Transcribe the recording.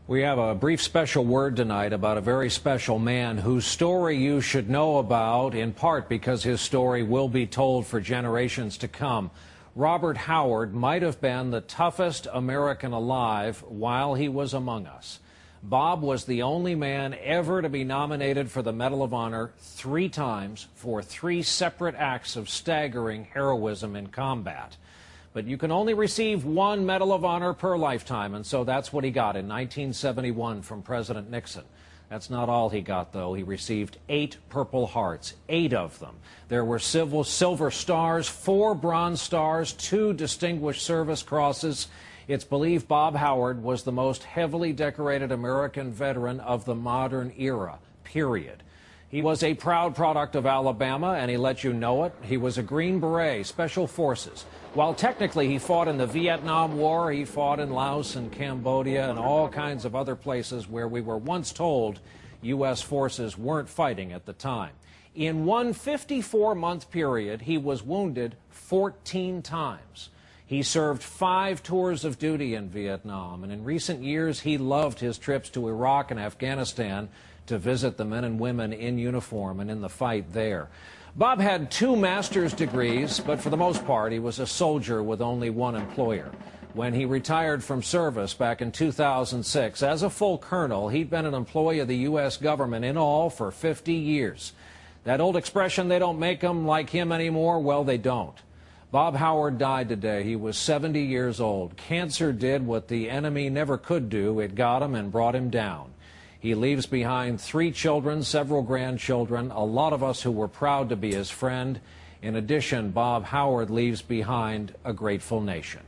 We have a brief special word tonight about a very special man whose story you should know about, in part because his story will be told for generations to come. Robert Howard might have been the toughest American alive while he was among us. Bob was the only man ever to be nominated for the Medal of Honor 3 times for 3 separate acts of staggering heroism in combat. But you can only receive 1 Medal of Honor per lifetime, and so that's what he got in 1971 from President Nixon. That's not all he got, though. He received 8 Purple Hearts, 8 of them. There were Silver Stars, 4 Bronze Stars, 2 Distinguished Service Crosses. It's believed Bob Howard was the most heavily decorated American veteran of the modern era, period. He was a proud product of Alabama, and he let you know it. He was a Green Beret, Special Forces. While technically he fought in the Vietnam War, he fought in Laos and Cambodia and all kinds of other places where we were once told U.S. forces weren't fighting at the time. In one 54-month period, he was wounded 14 times. He served 5 tours of duty in Vietnam, and in recent years he loved his trips to Iraq and Afghanistan to visit the men and women in uniform and in the fight there. Bob had 2 master's degrees, but for the most part he was a soldier with only 1 employer. When he retired from service back in 2006 as a full colonel, he'd been an employee of the U.S. government in all for 50 years. That old expression, they don't make 'em like him anymore, well, they don't. Bob Howard died today. He was 70 years old. Cancer did what the enemy never could do. It got him and brought him down. He leaves behind 3 children, several grandchildren, a lot of us who were proud to be his friend. In addition, Bob Howard leaves behind a grateful nation.